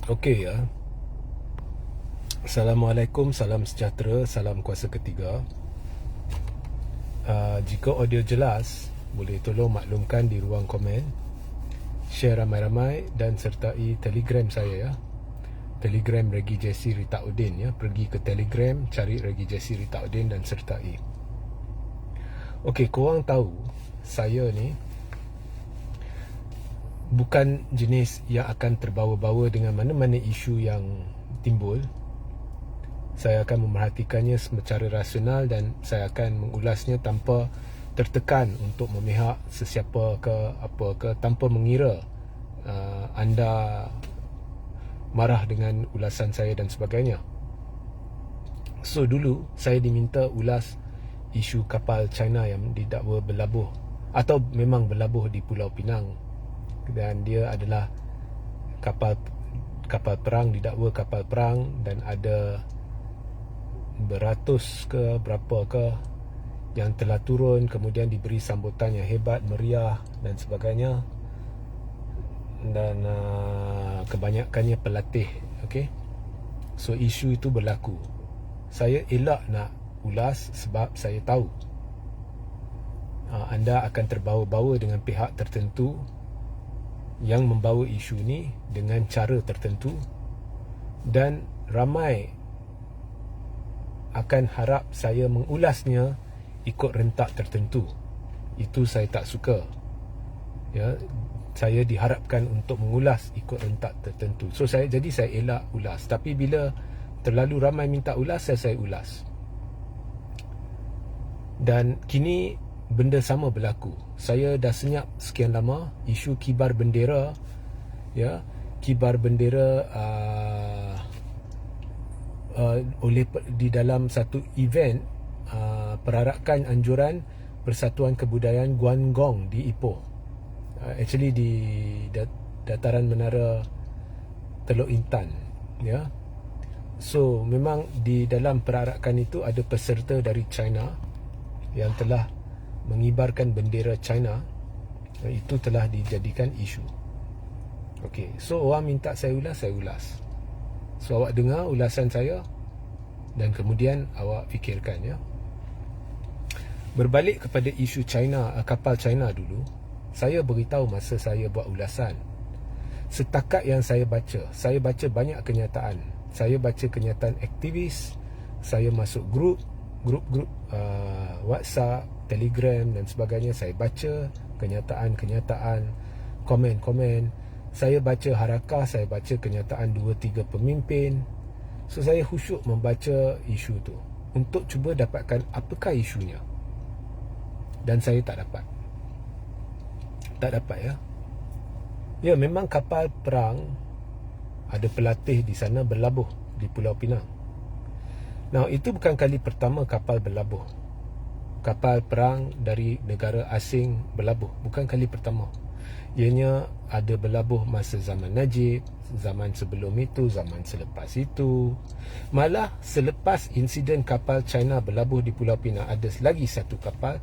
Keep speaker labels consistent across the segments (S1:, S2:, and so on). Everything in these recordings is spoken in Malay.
S1: Okey ya. Assalamualaikum, salam sejahtera, salam kuasa ketiga. Jika audio jelas, boleh tolong maklumkan di ruang komen, share ramai-ramai dan sertai Telegram saya ya. Telegram Regi Jesse Rita Udin ya. Pergi ke Telegram, cari Regi Jesse Rita Udin dan sertai. Okey, korang tahu saya ni bukan jenis yang akan terbawa-bawa dengan mana-mana isu yang timbul. Saya akan memerhatikannya secara rasional dan saya akan mengulasnya tanpa tertekan untuk memihak sesiapa ke apa ke, tanpa mengira anda marah dengan ulasan saya dan sebagainya. So dulu saya diminta ulas isu kapal China yang didakwa berlabuh atau memang berlabuh di Pulau Pinang, dan dia adalah kapal perang, didakwa kapal perang, dan ada beratus ke berapa ke yang telah turun, kemudian diberi sambutan yang hebat, meriah dan sebagainya, dan kebanyakannya pelatih. Okay? So isu itu berlaku. Saya elak nak ulas sebab saya tahu anda akan terbawa-bawa dengan pihak tertentu yang membawa isu ni dengan cara tertentu, dan ramai akan harap saya mengulasnya ikut rentak tertentu. Itu saya tak suka ya. Saya diharapkan untuk mengulas ikut rentak tertentu. So jadi saya elak ulas. Tapi bila terlalu ramai minta ulas, saya ulas. Dan kini benda sama berlaku. Saya dah senyap sekian lama isu kibar bendera ya, kibar bendera oleh di dalam satu event perarakan anjuran Persatuan Kebudayaan Guangdong di Ipoh. Actually di dataran menara Teluk Intan ya. So memang di dalam perarakan itu ada peserta dari China yang telah mengibarkan bendera China. Itu telah dijadikan isu. Okey, so orang minta saya ulas. So awak dengar ulasan saya dan kemudian awak fikirkan ya. Berbalik kepada isu China, kapal China dulu, saya beritahu masa saya buat ulasan. Setakat yang saya baca banyak kenyataan. Saya baca kenyataan aktivis, saya masuk grup WhatsApp, Telegram dan sebagainya. Saya baca kenyataan, komen-komen. Saya baca harakah, saya baca kenyataan 2-3 pemimpin. So saya khusyuk membaca isu tu untuk cuba dapatkan apakah isunya. Dan saya tak dapat ya. Ya, memang kapal perang ada pelatih di sana berlabuh di Pulau Pinang. Nah, itu bukan kali pertama kapal berlabuh. Kapal perang dari negara asing berlabuh, bukan kali pertama. Ianya ada berlabuh masa zaman Najib, zaman sebelum itu, zaman selepas itu. Malah selepas insiden kapal China berlabuh di Pulau Pinang, ada lagi satu kapal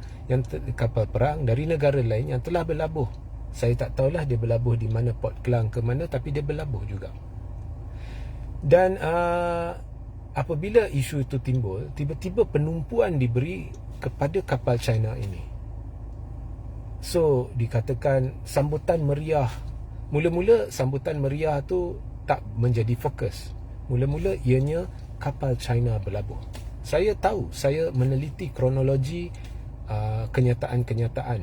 S1: perang dari negara lain yang telah berlabuh. Saya tak tahulah dia berlabuh di mana, Port Klang ke mana, tapi dia berlabuh juga. Dan apabila isu itu timbul, tiba-tiba penumpuan diberi kepada kapal China ini. So dikatakan sambutan meriah. Mula-mula sambutan meriah tu tak menjadi fokus. Mula-mula ianya kapal China berlabuh. Saya tahu, saya meneliti kronologi kenyataan-kenyataan.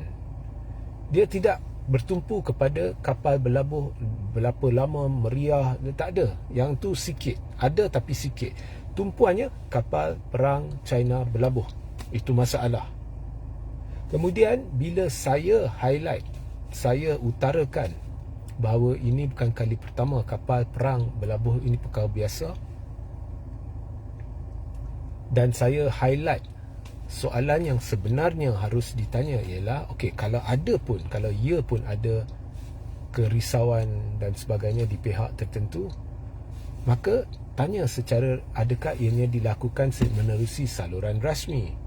S1: Dia tidak bertumpu kepada kapal berlabuh berapa lama, meriah, tak ada. Yang tu sikit, ada tapi sikit. Tumpuannya kapal perang China berlabuh. Itu masalah. Kemudian bila saya highlight, saya utarakan bahawa ini bukan kali pertama kapal perang berlabuh, ini perkara biasa. Dan saya highlight soalan yang sebenarnya harus ditanya ialah, okey, kalau ia pun ada kerisauan dan sebagainya di pihak tertentu, maka tanya secara adakah ianya dilakukan menerusi saluran rasmi,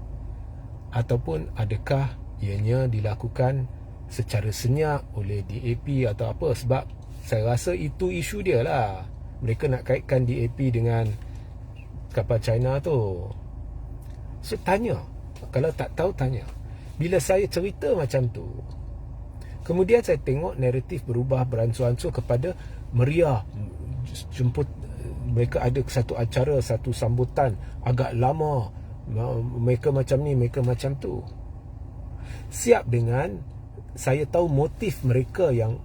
S1: ataupun adakah ianya dilakukan secara senyap oleh DAP atau apa. Sebab saya rasa itu isu dia lah. mereka nak kaitkan DAP dengan kapal China tu. So tanya, kalau tak tahu tanya. Bila saya cerita macam tu, kemudian saya tengok naratif berubah beransur-ansur kepada meriah, jemput, mereka ada satu acara, satu sambutan agak lama, mereka macam ni, mereka macam tu. Siap dengan saya tahu motif mereka yang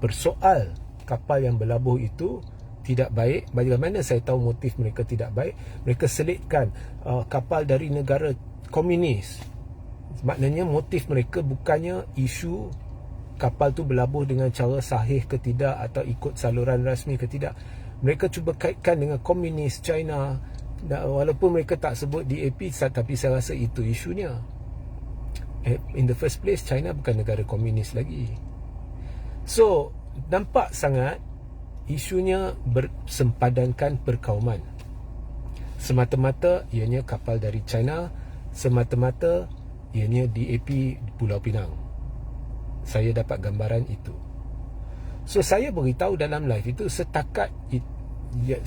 S1: bersoal kapal yang berlabuh itu tidak baik. Bagaimana saya tahu motif mereka tidak baik? Mereka selitkan kapal dari negara komunis. Maknanya motif mereka bukannya isu kapal tu berlabuh dengan cara sahih ke tidak, atau ikut saluran rasmi ke tidak. Mereka cuba kaitkan dengan komunis China. Walaupun mereka tak sebut DAP, tapi saya rasa itu isunya. In the first place, China bukan negara komunis lagi. So, nampak sangat isunya bersempadankan perkauman. Semata-mata ianya kapal dari China, semata-mata ianya DAP Pulau Pinang. Saya dapat gambaran itu. So, saya beritahu dalam live itu, setakat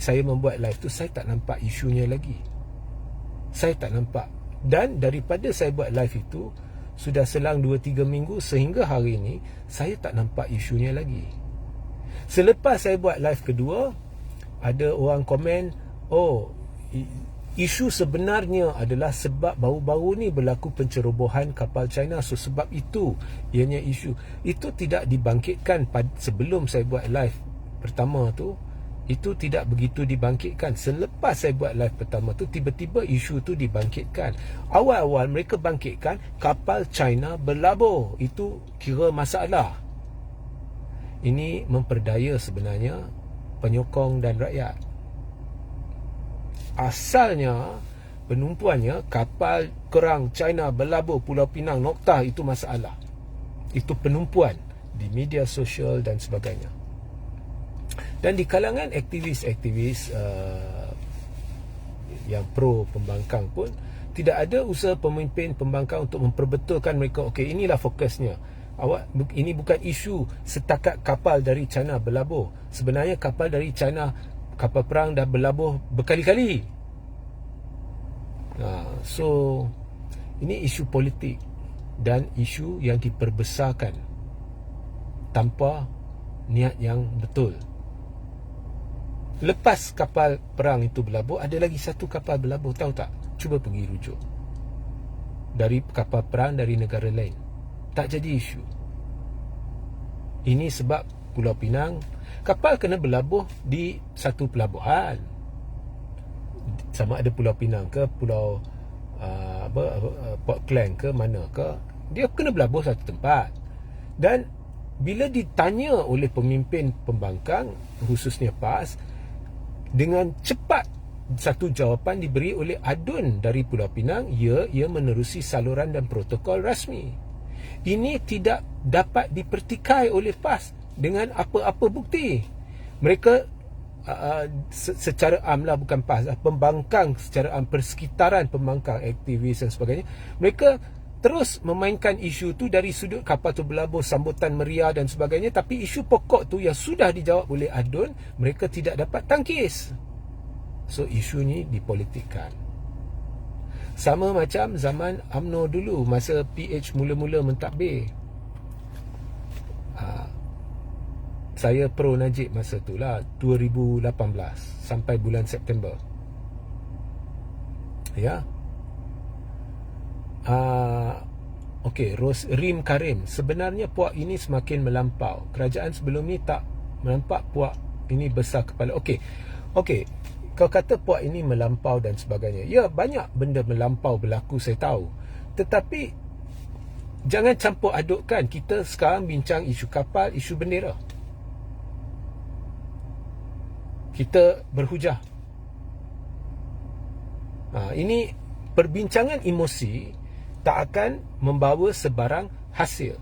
S1: saya membuat live tu, saya tak nampak isunya lagi. Saya tak nampak. Dan daripada saya buat live itu, sudah selang 2-3 minggu sehingga hari ini, saya tak nampak isunya lagi. Selepas saya buat live kedua, ada orang komen, oh, isu sebenarnya adalah sebab baru-baru ni berlaku pencerobohan kapal China. So sebab itu ianya isu. Itu tidak dibangkitkan sebelum saya buat live pertama tu. Itu tidak begitu dibangkitkan. Selepas saya buat live pertama tu, tiba-tiba isu tu dibangkitkan. Awal-awal mereka bangkitkan kapal China berlabuh, itu kira masalah. Ini memperdaya sebenarnya penyokong dan rakyat. Asalnya penumpuannya kapal kerang China berlabuh Pulau Pinang noktah, itu masalah. Itu penumpuan di media sosial dan sebagainya. Dan di kalangan aktivis-aktivis yang pro pembangkang pun, tidak ada usaha pemimpin pembangkang untuk memperbetulkan mereka, okey, inilah fokusnya. Ini bukan isu setakat kapal dari China berlabuh. Sebenarnya kapal dari China, kapal perang dah berlabuh berkali-kali. So ini isu politik dan isu yang diperbesarkan tanpa niat yang betul. Lepas kapal perang itu berlabuh, ada lagi satu kapal berlabuh, tahu tak? Cuba pergi rujuk. Dari kapal perang dari negara lain. Tak jadi isu. Ini sebab Pulau Pinang, kapal kena berlabuh di satu pelabuhan. Sama ada Pulau Pinang ke Pulau Port Klang ke mana ke, dia kena berlabuh satu tempat. Dan bila ditanya oleh pemimpin pembangkang, khususnya PAS, dengan cepat satu jawapan diberi oleh adun dari Pulau Pinang, ia menerusi saluran dan protokol rasmi. Ini tidak dapat dipertikai oleh PAS dengan apa-apa bukti. Mereka secara amlah, bukan PAS, pembangkang secara persekitaran pembangkang, aktivis dan sebagainya, mereka terus memainkan isu tu dari sudut kapal tu berlabuh, sambutan meriah dan sebagainya. Tapi isu pokok tu yang sudah dijawab oleh adun, mereka tidak dapat tangkis. So isu ni dipolitikkan. Sama macam zaman UMNO dulu, masa PH mula-mula mentadbir. Saya pro Najib masa tu lah, 2018 sampai bulan September. Ya. Okey, Rim Karim, sebenarnya puak ini semakin melampau. Kerajaan sebelum ni tak menampak puak ini besar kepala. Okey, kau kata puak ini melampau dan sebagainya. Ya, banyak benda melampau berlaku, saya tahu. Tetapi jangan campur adukkan. Kita sekarang bincang isu kapal, isu bendera. Kita berhujah. Ini perbincangan emosi tak akan membawa sebarang hasil.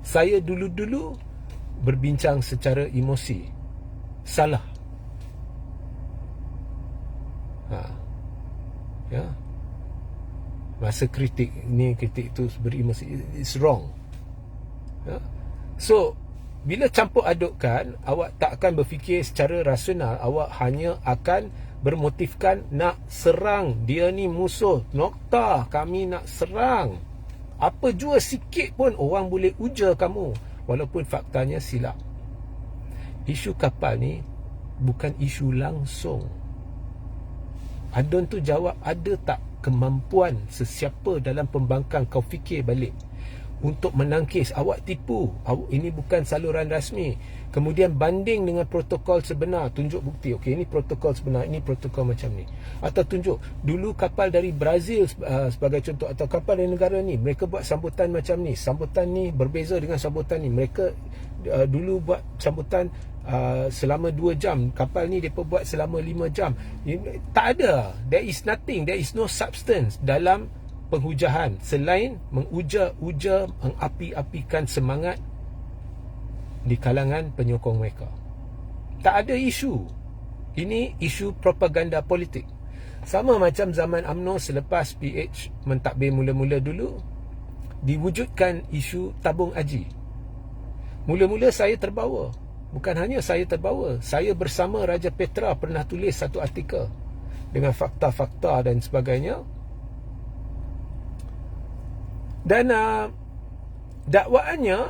S1: Saya dulu-dulu berbincang secara emosi. Salah. Ya. Masa kritik ni, kritik tu beremosi, it's wrong. Ya. So Bila campur adukkan, awak tak akan berfikir secara rasional. Awak hanya akan bermotifkan nak serang. Dia ni musuh. Nokta, kami nak serang. Apa jua sikit pun orang boleh uja kamu, walaupun faktanya silap. Isu kapal ni bukan isu langsung. Adun tu jawab, ada tak kemampuan sesiapa dalam pembangkang kau fikir balik untuk menangkis. Awak tipu, ini bukan saluran rasmi. Kemudian banding dengan protokol sebenar, tunjuk bukti. Okey, ini protokol sebenar, ini protokol macam ni. Atau tunjuk dulu kapal dari Brazil sebagai contoh, atau kapal dari negara ni, mereka buat sambutan macam ni. Sambutan ni berbeza dengan sambutan ni. Mereka dulu buat sambutan selama 2 jam. Kapal ni mereka buat selama 5 jam. Tak ada. There is nothing. There is no substance dalam penghujahan selain menguja-uja, mengapi-apikan semangat di kalangan penyokong mereka. Tak ada isu. Ini isu propaganda politik. Sama macam zaman UMNO selepas PH mentadbir mula-mula dulu, diwujudkan isu tabung haji. Mula-mula saya terbawa. Bukan hanya saya terbawa, saya bersama Raja Petra pernah tulis satu artikel dengan fakta-fakta dan sebagainya. Dan dakwaannya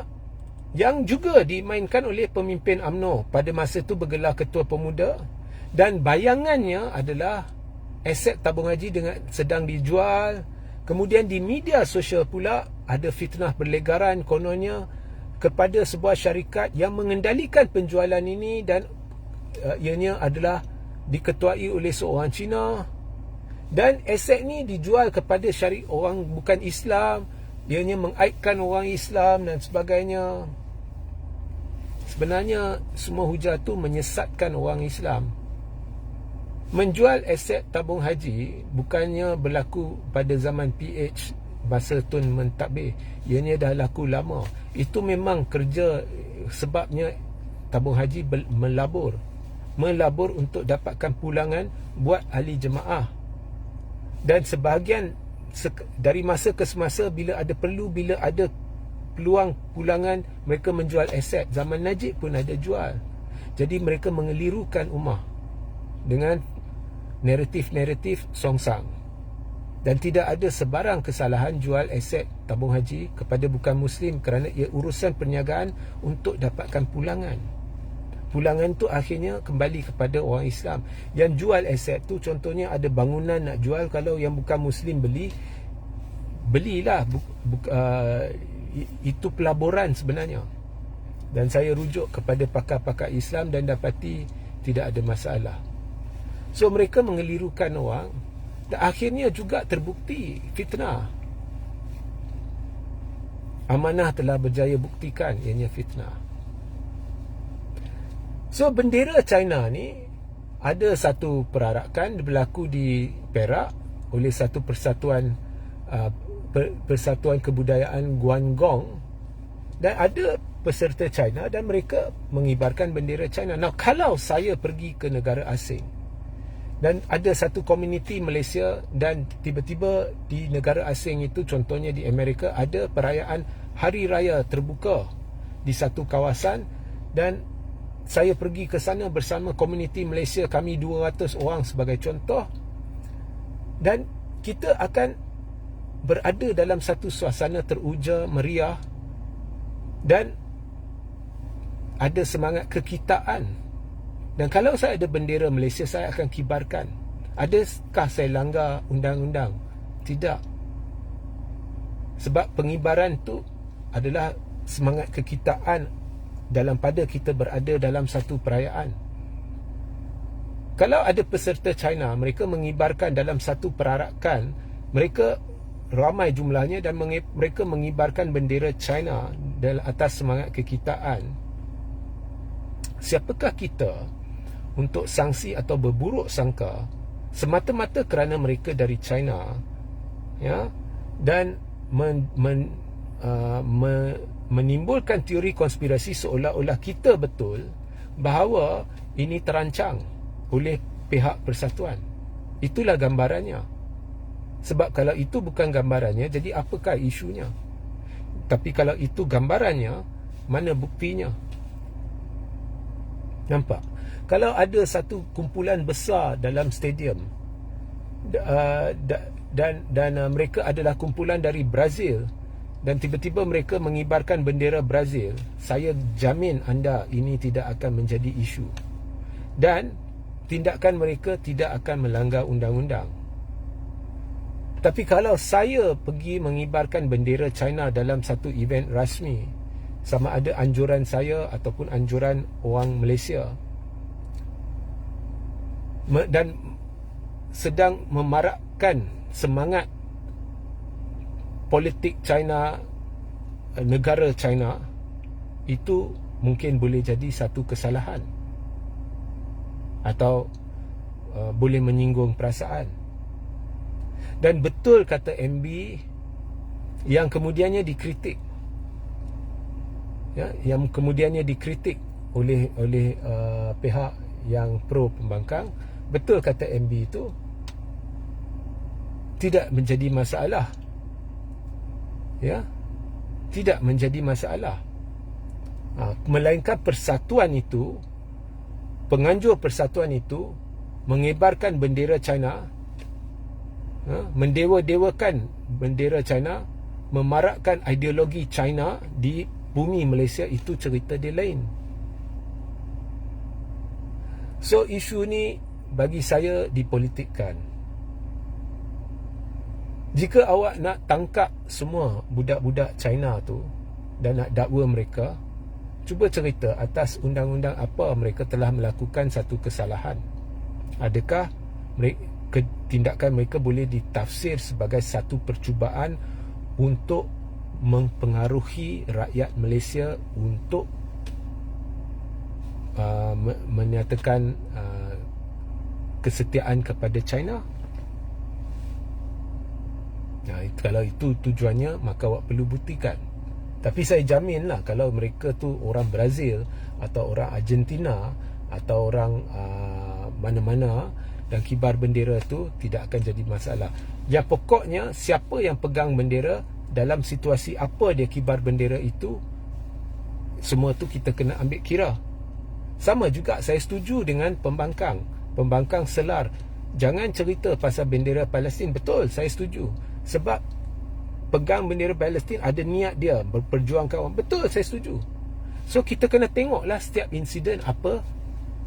S1: yang juga dimainkan oleh pemimpin UMNO pada masa itu bergelar Ketua Pemuda, dan bayangannya adalah aset tabung haji sedang dijual. Kemudian di media sosial pula ada fitnah berlegaran kononnya kepada sebuah syarikat yang mengendalikan penjualan ini, dan ianya adalah diketuai oleh seorang Cina, dan aset ni dijual kepada orang bukan Islam. Ianya mengaitkan orang Islam dan sebagainya. Sebenarnya semua hujah tu menyesatkan orang Islam. Menjual aset tabung haji bukannya berlaku pada zaman PH masa Tun mentadbir. Ianya dah laku lama. Itu memang kerja, sebabnya tabung haji melabur untuk dapatkan pulangan buat ahli jemaah. Dan sebahagian dari masa ke semasa, bila ada peluang pulangan, mereka menjual aset. Zaman Najib pun ada jual. Jadi mereka mengelirukan ummah dengan naratif-naratif songsang. Dan tidak ada sebarang kesalahan jual aset tabung haji kepada bukan Muslim, kerana ia urusan perniagaan untuk dapatkan pulangan. Pulangan tu akhirnya kembali kepada orang Islam. Yang jual aset tu, contohnya ada bangunan nak jual, kalau yang bukan Muslim belilah. Itu pelaburan sebenarnya. Dan saya rujuk kepada pakar-pakar Islam dan dapati tidak ada masalah. So mereka mengelirukan orang, dan akhirnya juga terbukti fitnah. Amanah telah berjaya buktikan ianya fitnah. So bendera China ni ada satu perarakan berlaku di Perak oleh satu persatuan kebudayaan Guangdong, dan ada peserta China dan mereka mengibarkan bendera China. Now kalau saya pergi ke negara asing dan ada satu komuniti Malaysia, dan tiba-tiba di negara asing itu, contohnya di Amerika, ada perayaan hari raya terbuka di satu kawasan, dan saya pergi ke sana bersama komuniti Malaysia, kami 200 orang sebagai contoh, dan kita akan berada dalam satu suasana teruja, meriah, dan ada semangat kekitaan. Dan kalau saya ada bendera Malaysia, saya akan kibarkan. Adakah saya langgar undang-undang? Tidak. Sebab pengibaran tu adalah semangat kekitaan dalam pada kita berada dalam satu perayaan. Kalau ada peserta China, mereka mengibarkan dalam satu perarakan, mereka ramai jumlahnya, dan mereka mengibarkan bendera China dalam atas semangat kekitaan. Siapakah kita untuk sanksi atau berburuk sangka semata-mata kerana mereka dari China, ya, dan menimbulkan teori konspirasi seolah-olah kita betul bahawa ini terancang oleh pihak persatuan. Itulah gambarannya. Sebab kalau itu bukan gambarannya, jadi apakah isunya? Tapi kalau itu gambarannya, mana buktinya? Nampak? Kalau ada satu kumpulan besar dalam stadium dan mereka adalah kumpulan dari Brazil, dan tiba-tiba mereka mengibarkan bendera Brazil, saya jamin anda ini tidak akan menjadi isu. Dan tindakan mereka tidak akan melanggar undang-undang. Tapi kalau saya pergi mengibarkan bendera China dalam satu event rasmi, sama ada anjuran saya ataupun anjuran orang Malaysia, dan sedang memarakkan semangat politik China, negara China, itu mungkin boleh jadi satu kesalahan atau boleh menyinggung perasaan. Dan betul kata MB yang kemudiannya dikritik, ya, yang kemudiannya dikritik oleh pihak yang pro pembangkang. Betul kata MB itu tidak menjadi masalah, ya, tidak menjadi masalah. Melainkan persatuan itu, penganjur persatuan itu mengibarkan bendera China, mendewa-dewakan bendera China, memarakkan ideologi China di bumi Malaysia, itu cerita dia lain. So isu ni bagi saya dipolitikkan. Jika awak nak tangkap semua budak-budak China tu dan nak dakwa mereka, cuba cerita atas undang-undang apa mereka telah melakukan satu kesalahan. Adakah tindakan mereka boleh ditafsir sebagai satu percubaan untuk mempengaruhi rakyat Malaysia untuk menyatakan kesetiaan kepada China? Kalau itu tujuannya, maka awak perlu buktikan. Tapi saya jaminlah kalau mereka tu orang Brazil atau orang Argentina atau orang mana-mana dan kibar bendera tu, tidak akan jadi masalah. Yang pokoknya siapa yang pegang bendera, dalam situasi apa dia kibar bendera itu, semua tu kita kena ambil kira. Sama juga saya setuju dengan pembangkang selar. Jangan cerita pasal bendera Palestin. Betul, saya setuju. Sebab pegang bendera Palestin ada niat dia berperjuangkan orang. Betul, saya setuju. So kita kena tengoklah setiap insiden apa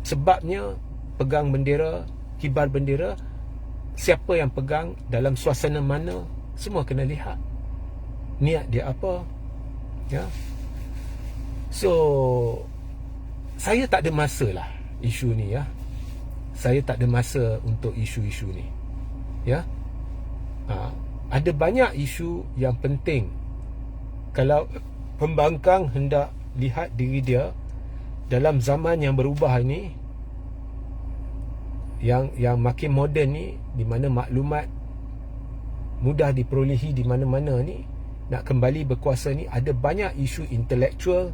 S1: sebabnya pegang bendera, kibar bendera, siapa yang pegang, dalam suasana mana, semua kena lihat niat dia apa, ya. So saya tak ada masa lah isu ni, ya. Saya tak ada masa untuk isu-isu ni, ya. Ada banyak isu yang penting. Kalau pembangkang hendak lihat diri dia dalam zaman yang berubah ni, yang makin moden ni, di mana maklumat mudah diperolehi di mana-mana ni, nak kembali berkuasa ni, ada banyak isu intelektual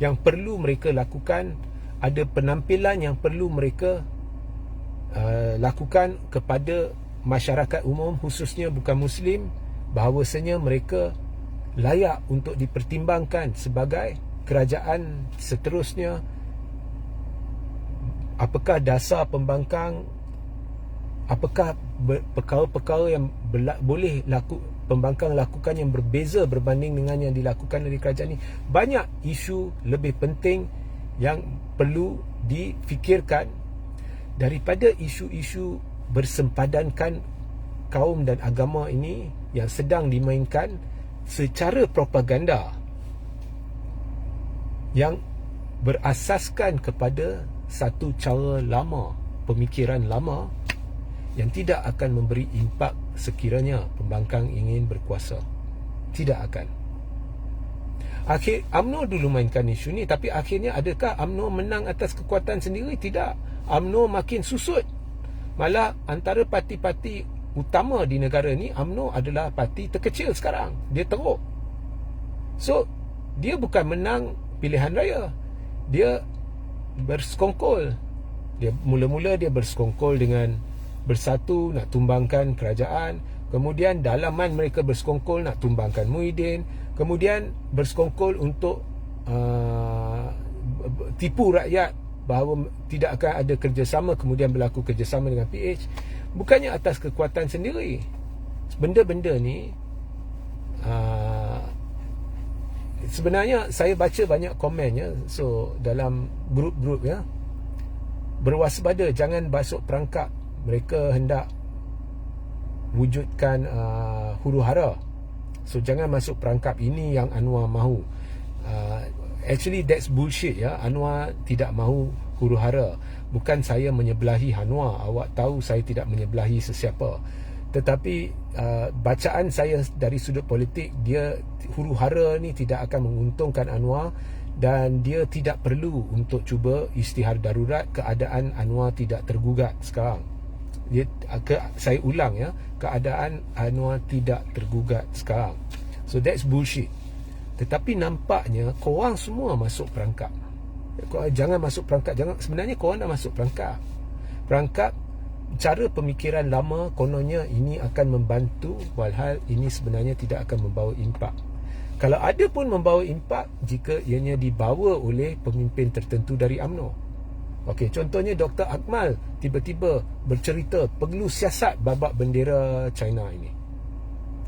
S1: yang perlu mereka lakukan. Ada penampilan yang perlu mereka lakukan kepada masyarakat umum, khususnya bukan Muslim, bahawasanya mereka layak untuk dipertimbangkan sebagai kerajaan seterusnya. Apakah dasar pembangkang, apakah perkara-perkara yang boleh pembangkang lakukan yang berbeza berbanding dengan yang dilakukan oleh kerajaan ini. Banyak isu lebih penting yang perlu difikirkan daripada isu-isu bersempadankan kaum dan agama ini yang sedang dimainkan secara propaganda yang berasaskan kepada satu cara lama, pemikiran lama yang tidak akan memberi impak sekiranya pembangkang ingin berkuasa. Tidak akan. UMNO dulu mainkan isu ni, tapi akhirnya adakah UMNO menang atas kekuatan sendiri? Tidak. UMNO makin susut. Malah antara parti-parti utama di negara ni, UMNO adalah parti terkecil sekarang. Dia teruk. So dia bukan menang pilihan raya, dia bersekongkol. Dia mula-mula dia bersekongkol dengan Bersatu nak tumbangkan kerajaan, kemudian dalaman mereka bersekongkol nak tumbangkan Muhyiddin, kemudian bersekongkol untuk tipu rakyat bahawa tidak akan ada kerjasama, kemudian berlaku kerjasama dengan PH, bukannya atas kekuatan sendiri. Benda-benda ni sebenarnya saya baca banyak komen ya. So dalam grup-grup ya, berwaspada, jangan basuh perangkap. Mereka hendak wujudkan huru-hara. So jangan masuk perangkap. Ini yang Anwar mahu. Actually that's bullshit ya. Anwar tidak mahu huru-hara. Bukan saya menyebelahi Anwar. Awak tahu saya tidak menyebelahi sesiapa. Tetapi bacaan saya dari sudut politik, dia huru-hara ni tidak akan menguntungkan Anwar, dan dia tidak perlu untuk cuba istihar darurat. Keadaan Anwar tidak tergugat sekarang. Saya ulang ya, keadaan Anwar tidak tergugat sekarang. So that's bullshit. Tetapi nampaknya korang semua masuk perangkap. Jangan masuk perangkap. Sebenarnya korang dah masuk perangkap. Perangkap cara pemikiran lama, kononnya ini akan membantu, walhal ini sebenarnya tidak akan membawa impak. Kalau ada pun membawa impak jika ianya dibawa oleh pemimpin tertentu dari UMNO. Okey, contohnya Dr. Akmal tiba-tiba bercerita perlu siasat babak bendera China ini.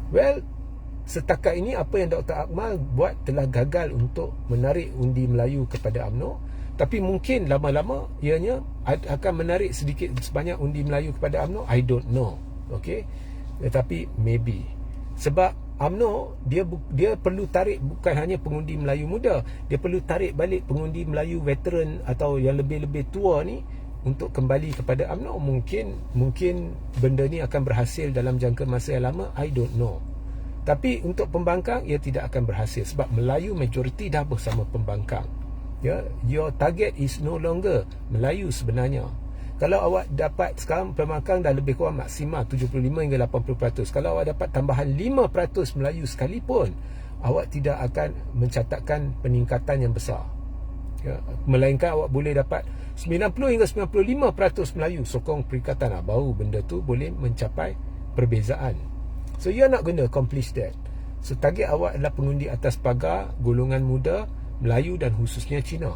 S1: Well, setakat ini apa yang Dr. Akmal buat telah gagal untuk menarik undi Melayu kepada UMNO. Tapi mungkin lama-lama ianya akan menarik sedikit sebanyak undi Melayu kepada UMNO. I don't know. Okay, tetapi maybe. Sebab UMNO dia perlu tarik bukan hanya pengundi Melayu muda, dia perlu tarik balik pengundi Melayu veteran atau yang lebih-lebih tua ni untuk kembali kepada UMNO. Mungkin benda ni akan berhasil dalam jangka masa yang lama. I don't know. Tapi untuk pembangkang ia tidak akan berhasil sebab Melayu majoriti dah bersama pembangkang. Ya, your target is no longer Melayu sebenarnya. Kalau awak dapat sekarang pembangkang dah lebih kurang maksimal 75 hingga 80%. Kalau awak dapat tambahan 5% Melayu sekalipun, awak tidak akan mencatatkan peningkatan yang besar. Ya, melainkan awak boleh dapat 90 hingga 95% Melayu sokong perikatan, baru benda tu boleh mencapai perbezaan. So you're not going to accomplish that. So target awak adalah pengundi atas pagar, golongan muda, Melayu dan khususnya Cina.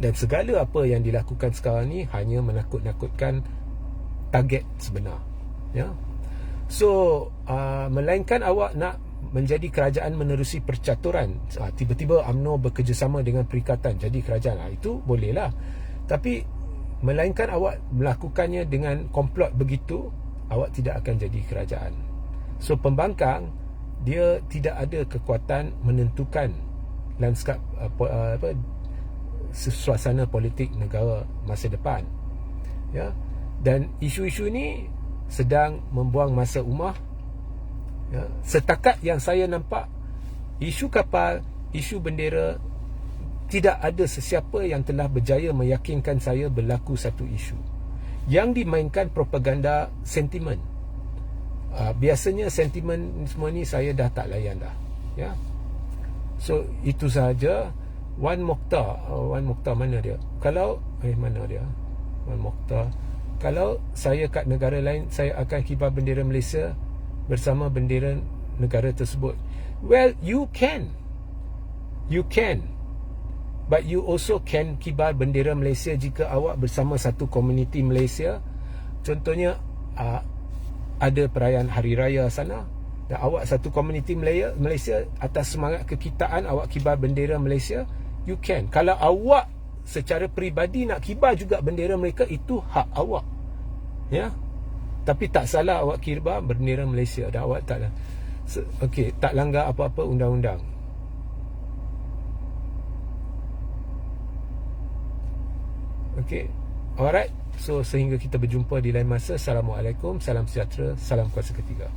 S1: Dan segala apa yang dilakukan sekarang ni hanya menakut-nakutkan target sebenar. Ya. So melainkan awak nak menjadi kerajaan menerusi percaturan, tiba-tiba UMNO bekerjasama dengan perikatan jadi kerajaan, itu bolehlah. Tapi melainkan awak melakukannya dengan komplot begitu, awak tidak akan jadi kerajaan. So pembangkang dia tidak ada kekuatan menentukan lanskap suasana politik negara masa depan. Ya. Dan isu-isu ini sedang membuang masa umah. Ya. Setakat yang saya nampak, isu kapal, isu bendera, tidak ada sesiapa yang telah berjaya meyakinkan saya berlaku satu isu. Yang dimainkan propaganda sentimen. Biasanya sentimen semua ni saya dah tak layan dah. Ya. So itu sahaja. Wan Mokhtar mana dia? Kalau mana dia? Wan Mokhtar. Kalau saya kat negara lain, saya akan kibar bendera Malaysia bersama bendera negara tersebut. Well, you can. But you also can kibar bendera Malaysia jika awak bersama satu komuniti Malaysia. Contohnya ada perayaan Hari Raya sana, dan awak satu komuniti Malaysia, atas semangat kekitaan awak kibar bendera Malaysia, you can. Kalau awak secara peribadi nak kibar juga bendera mereka, itu hak awak. Ya. Tapi tak salah awak kibar bendera Malaysia dan awak tak tak langgar apa-apa undang-undang. Okey. Alright. So sehingga kita berjumpa di lain masa. Assalamualaikum, salam sejahtera, salam kuasa ketiga.